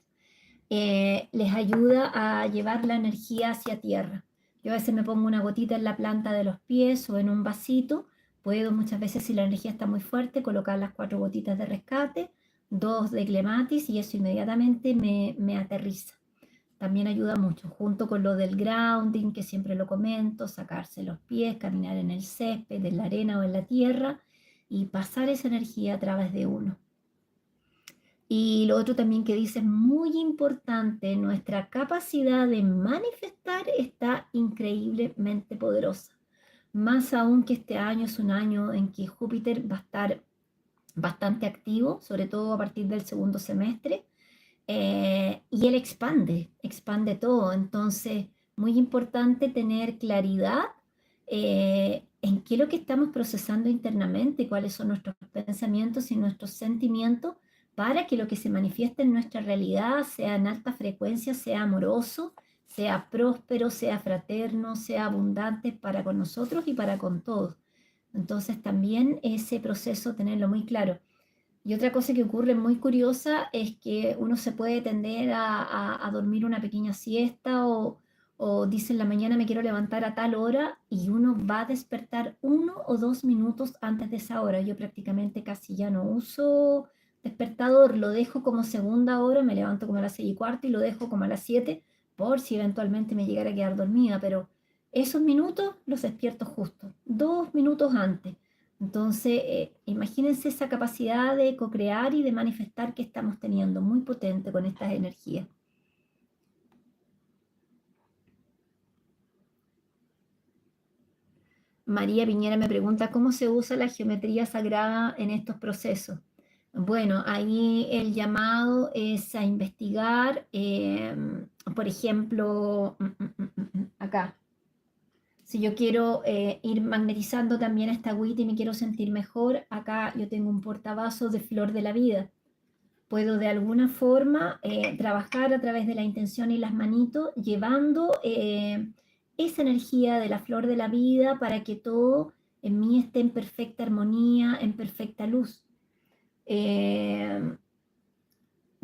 Speaker 1: Les ayuda a llevar la energía hacia tierra. Yo a veces me pongo una gotita en la planta de los pies o en un vasito. Puedo muchas veces, si la energía está muy fuerte, colocar las 4 gotitas de rescate, 2 de clematis y eso inmediatamente me aterriza. También ayuda mucho, junto con lo del grounding, que siempre lo comento, sacarse los pies, caminar en el césped, en la arena o en la tierra y pasar esa energía a través de uno. Y lo otro también que dice, muy importante, nuestra capacidad de manifestar está increíblemente poderosa. Más aún que este año es un año en que Júpiter va a estar bastante activo, sobre todo a partir del segundo semestre, y él expande todo. Entonces, muy importante tener claridad en qué es lo que estamos procesando internamente, cuáles son nuestros pensamientos y nuestros sentimientos, para que lo que se manifieste en nuestra realidad sea en alta frecuencia, sea amoroso, sea próspero, sea fraterno, sea abundante para con nosotros y para con todos. Entonces también ese proceso tenerlo muy claro. Y otra cosa que ocurre muy curiosa es que uno se puede tender a dormir una pequeña siesta o dice en la mañana me quiero levantar a tal hora y uno va a despertar 1 o 2 minutos antes de esa hora. Yo prácticamente casi ya no uso despertador, lo dejo como segunda hora, me levanto como a las 6:15 y lo dejo como a las 7 por si eventualmente me llegara a quedar dormida, pero esos minutos los despierto justo, 2 minutos antes. Entonces, imagínense esa capacidad de co-crear y de manifestar que estamos teniendo, muy potente con estas energías. María Piñera me pregunta cómo se usa la geometría sagrada en estos procesos. Bueno, ahí el llamado es a investigar, por ejemplo, acá. Si yo quiero ir magnetizando también esta agüita y me quiero sentir mejor, acá yo tengo un portavasos de flor de la vida. Puedo de alguna forma trabajar a través de la intención y las manitos, llevando esa energía de la flor de la vida para que todo en mí esté en perfecta armonía, en perfecta luz.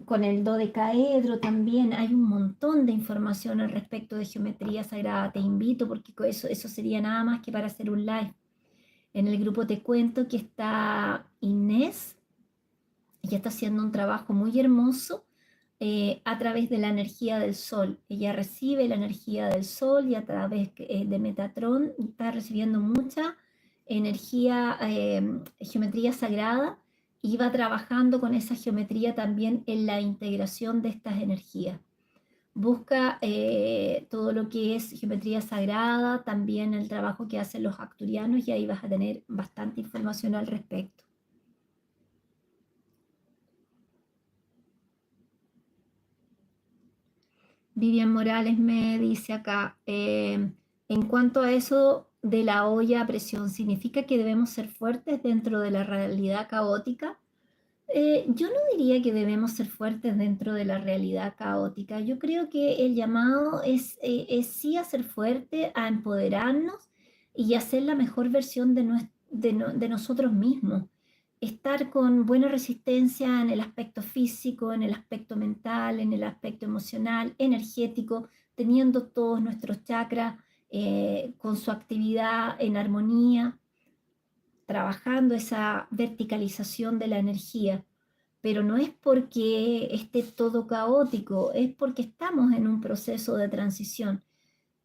Speaker 1: Con el dodecaedro también hay un montón de información al respecto de geometría sagrada. Te invito porque eso sería nada más que para hacer un live. En el grupo te cuento que está Inés. Ella está haciendo un trabajo muy hermoso a través de la energía del sol. Ella recibe la energía del sol y a través de Metatron está recibiendo mucha energía, geometría sagrada, y va trabajando con esa geometría también en la integración de estas energías. Busca todo lo que es geometría sagrada, también el trabajo que hacen los acturianos, y ahí vas a tener bastante información al respecto. Vivian Morales me dice acá, en cuanto a eso de la olla a presión, ¿significa que debemos ser fuertes dentro de la realidad caótica? Yo no diría que debemos ser fuertes dentro de la realidad caótica. Yo creo que el llamado es sí a ser fuerte, a empoderarnos y a ser la mejor versión de nosotros mismos. Estar con buena resistencia en el aspecto físico, en el aspecto mental, en el aspecto emocional, energético, teniendo todos nuestros chakras con su actividad en armonía, trabajando esa verticalización de la energía. Pero no es porque esté todo caótico, es porque estamos en un proceso de transición.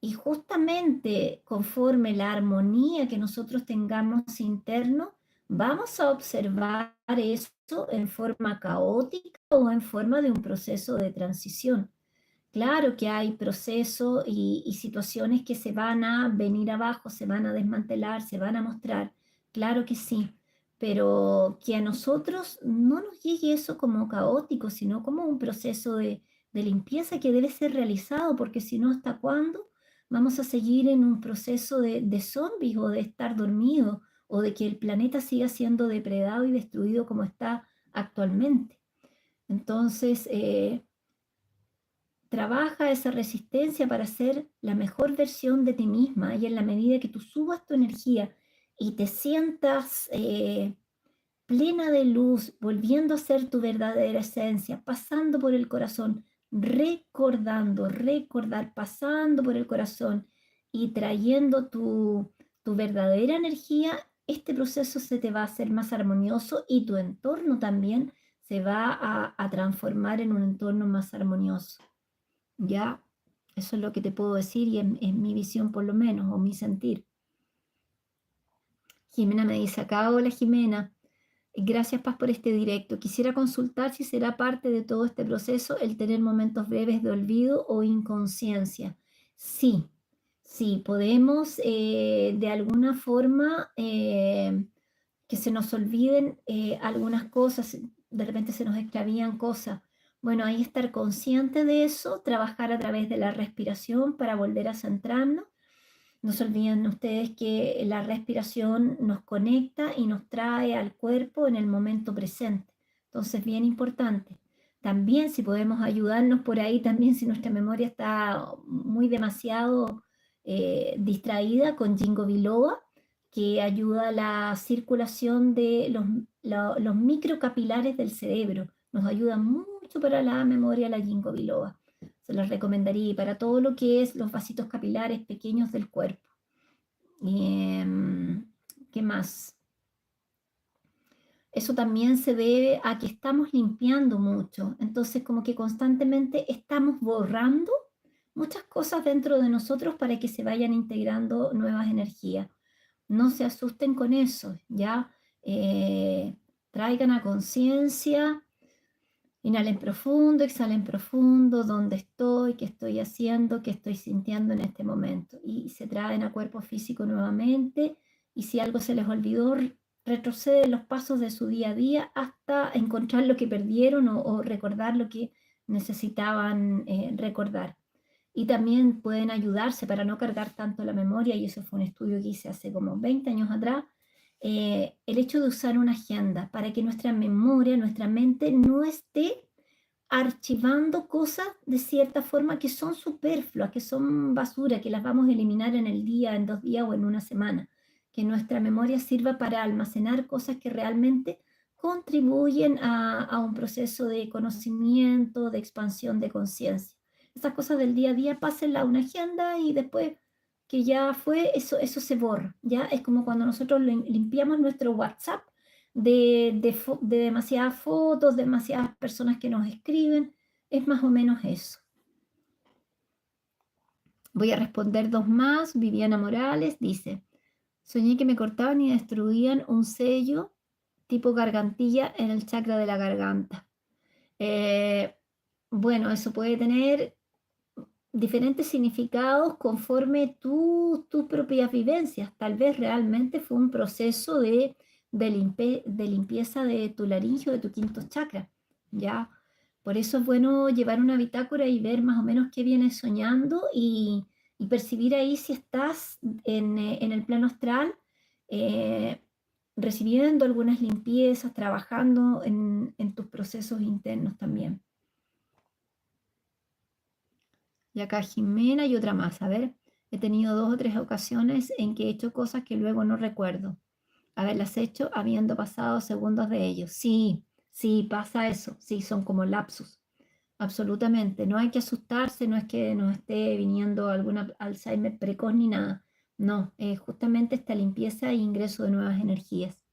Speaker 1: Y justamente conforme la armonía que nosotros tengamos interno, vamos a observar eso en forma caótica o en forma de un proceso de transición. Claro que hay procesos y situaciones que se van a venir abajo, se van a desmantelar, se van a mostrar. Claro que sí, pero que a nosotros no nos llegue eso como caótico, sino como un proceso de limpieza que debe ser realizado, porque si no, ¿hasta cuándo vamos a seguir en un proceso de zombies o de estar dormido o de que el planeta siga siendo depredado y destruido como está actualmente? Entonces, trabaja esa resistencia para ser la mejor versión de ti misma y en la medida que tú subas tu energía y te sientas plena de luz, volviendo a ser tu verdadera esencia, pasando por el corazón, recordar, pasando por el corazón y trayendo tu verdadera energía, este proceso se te va a hacer más armonioso y tu entorno también se va a transformar en un entorno más armonioso. ¿Ya? Eso es lo que te puedo decir y en mi visión por lo menos, o mi sentir. Jimena me dice acá, hola Jimena, gracias Paz por este directo. Quisiera consultar si será parte de todo este proceso el tener momentos breves de olvido o inconsciencia. Sí, sí, podemos de alguna forma que se nos olviden algunas cosas, de repente se nos extravían cosas. Bueno, ahí estar consciente de eso, trabajar a través de la respiración para volver a centrarnos. No se olviden ustedes que la respiración nos conecta y nos trae al cuerpo en el momento presente. Entonces, bien importante. También si podemos ayudarnos por ahí, también si nuestra memoria está muy demasiado distraída con Ginkgo biloba, que ayuda a la circulación de los microcapilares del cerebro. Nos ayuda mucho para la memoria la Ginkgo biloba. Se los recomendaría para todo lo que es los vasitos capilares pequeños del cuerpo. Y, ¿qué más? Eso también se debe a que estamos limpiando mucho. Entonces, como que constantemente estamos borrando muchas cosas dentro de nosotros para que se vayan integrando nuevas energías. No se asusten con eso, ¿ya? Traigan a conciencia. Inhalen profundo, exhalen profundo, dónde estoy, qué estoy haciendo, qué estoy sintiendo en este momento. Y se traen a cuerpo físico nuevamente. Y si algo se les olvidó, retroceden los pasos de su día a día hasta encontrar lo que perdieron o recordar lo que necesitaban recordar. Y también pueden ayudarse para no cargar tanto la memoria, y eso fue un estudio que hice hace como 20 años atrás, el hecho de usar una agenda para que nuestra memoria, nuestra mente no esté archivando cosas de cierta forma que son superfluas, que son basura, que las vamos a eliminar en el día, en 2 días o en una semana. Que nuestra memoria sirva para almacenar cosas que realmente contribuyen a un proceso de conocimiento, de expansión de conciencia. Esas cosas del día a día, pásenla a una agenda y después que ya fue, eso se borra. Ya es como cuando nosotros limpiamos nuestro WhatsApp de demasiadas fotos, demasiadas personas que nos escriben. Es más o menos eso. Voy a responder dos más. Viviana Morales dice, soñé que me cortaban y destruían un sello tipo gargantilla en el chakra de la garganta. Eh, bueno, eso puede tener diferentes significados conforme tus propias vivencias. Tal vez realmente fue un proceso de limpieza de tu laringio, de tu quinto chakra, ¿ya? Por eso es bueno llevar una bitácora y ver más o menos qué vienes soñando y percibir ahí si estás en el plano astral, eh, recibiendo algunas limpiezas, trabajando en tus procesos internos también. Y acá Jimena y otra más. A ver, he tenido 2 o 3 ocasiones en que he hecho cosas que luego no recuerdo. Haberlas hecho habiendo pasado segundos de ellos. Sí, sí, pasa eso. Sí, son como lapsus. Absolutamente. No hay que asustarse, no es que nos esté viniendo alguna Alzheimer precoz ni nada. No, justamente esta limpieza e ingreso de nuevas energías.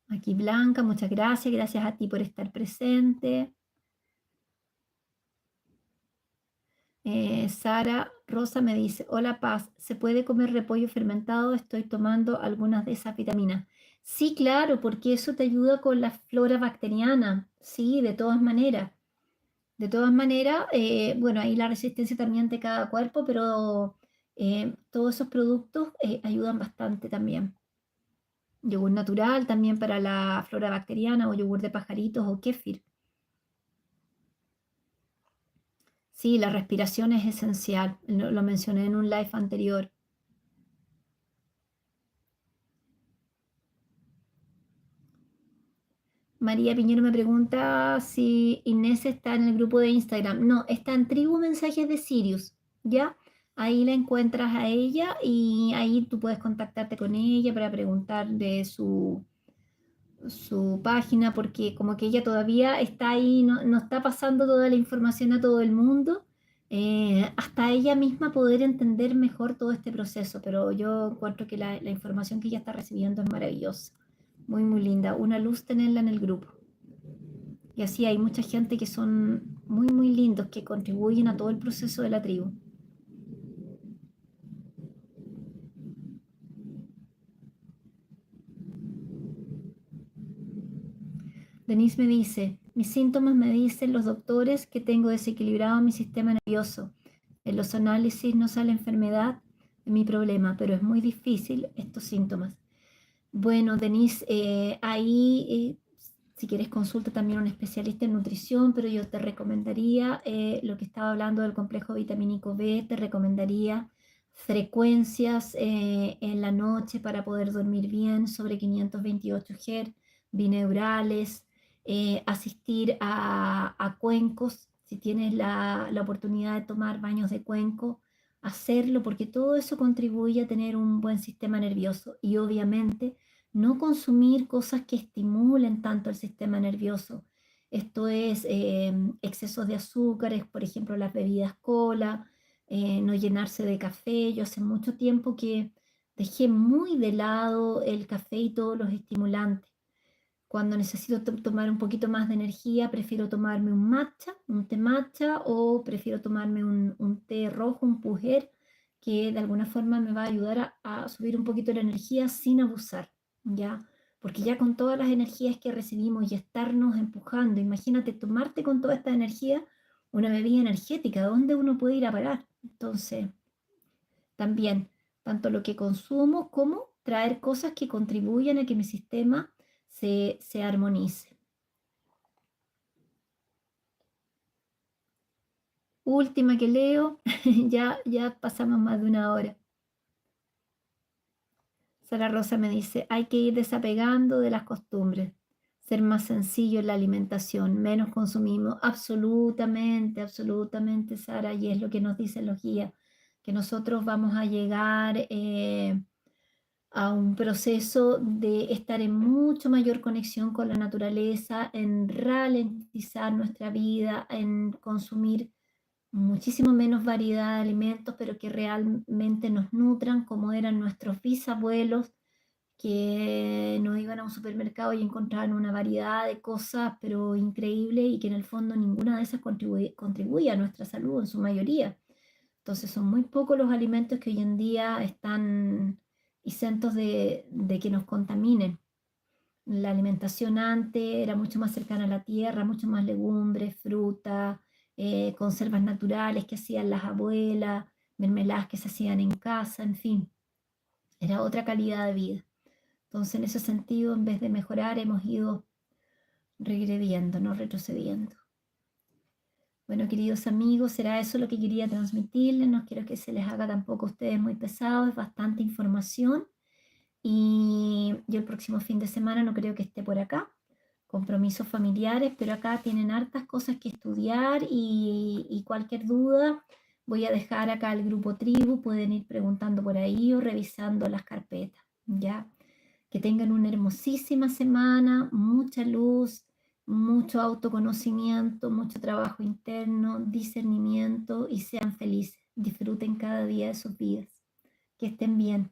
Speaker 1: Aquí Blanca, muchas gracias. Gracias a ti por estar presente. Sara Rosa me dice, hola Paz, ¿se puede comer repollo fermentado? Estoy tomando algunas de esas vitaminas. Sí, claro, porque eso te ayuda con la flora bacteriana. Sí, de todas maneras. De todas maneras, bueno, ahí la resistencia también de cada cuerpo, pero todos esos productos ayudan bastante también. Yogur natural también para la flora bacteriana o yogur de pajaritos o kéfir. Sí, la respiración es esencial. Lo mencioné en un live anterior. María Piñero me pregunta si Inés está en el grupo de Instagram. No, está en Tribu Mensajes de Sirius, ¿ya? Ahí la encuentras a ella y ahí tú puedes contactarte con ella para preguntar de su página, porque como que ella todavía está ahí, no está pasando toda la información a todo el mundo, hasta ella misma poder entender mejor todo este proceso, pero yo encuentro que la información que ella está recibiendo es maravillosa, muy, muy linda, una luz tenerla en el grupo. Y así hay mucha gente que son muy, muy lindos, que contribuyen a todo el proceso de la tribu. Denise me dice, mis síntomas me dicen los doctores que tengo desequilibrado mi sistema nervioso. En los análisis no sale enfermedad de mi problema, pero es muy difícil estos síntomas. Bueno, Denise, ahí si quieres consulta también a un especialista en nutrición, pero yo te recomendaría lo que estaba hablando del complejo vitamínico B, te recomendaría frecuencias en la noche para poder dormir bien sobre 528 Hz, bineurales, asistir a cuencos, si tienes la oportunidad de tomar baños de cuenco, hacerlo porque todo eso contribuye a tener un buen sistema nervioso y obviamente no consumir cosas que estimulen tanto el sistema nervioso. Esto es excesos de azúcares, por ejemplo, las bebidas cola, no llenarse de café. Yo hace mucho tiempo que dejé muy de lado el café y todos los estimulantes. Cuando necesito tomar un poquito más de energía, prefiero tomarme un matcha, un té matcha, o prefiero tomarme un té rojo, un pujer, que de alguna forma me va a ayudar a subir un poquito la energía sin abusar, ¿ya? Porque ya con todas las energías que recibimos y estarnos empujando, imagínate tomarte con toda esta energía una bebida energética, ¿dónde uno puede ir a parar? Entonces, también, tanto lo que consumo como traer cosas que contribuyan a que mi sistema se armonice. Última que leo, ya pasamos más de una hora. Sara Rosa me dice, hay que ir desapegando de las costumbres, ser más sencillo en la alimentación, menos consumismo. Absolutamente, absolutamente, Sara, y es lo que nos dicen los guías, que nosotros vamos a llegar a un proceso de estar en mucho mayor conexión con la naturaleza, en ralentizar nuestra vida, en consumir muchísimo menos variedad de alimentos, pero que realmente nos nutran como eran nuestros bisabuelos, que no iban a un supermercado y encontraban una variedad de cosas, pero increíble, y que en el fondo ninguna de esas contribuye a nuestra salud en su mayoría. Entonces son muy pocos los alimentos que hoy en día están exentos de que nos contaminen. La alimentación antes era mucho más cercana a la tierra, mucho más legumbres, fruta, conservas naturales que hacían las abuelas, mermeladas que se hacían en casa, en fin, era otra calidad de vida. Entonces, en ese sentido, en vez de mejorar, hemos ido regrediendo, no retrocediendo. Bueno, queridos amigos, será eso lo que quería transmitirles. No quiero que se les haga tampoco a ustedes muy pesado, es bastante información. Y yo el próximo fin de semana no creo que esté por acá. Compromisos familiares, pero acá tienen hartas cosas que estudiar y cualquier duda voy a dejar acá el grupo tribu, pueden ir preguntando por ahí o revisando las carpetas, ¿ya? Que tengan una hermosísima semana, mucha luz, mucho autoconocimiento, mucho trabajo interno, discernimiento y sean felices. Disfruten cada día de sus vidas. Que estén bien.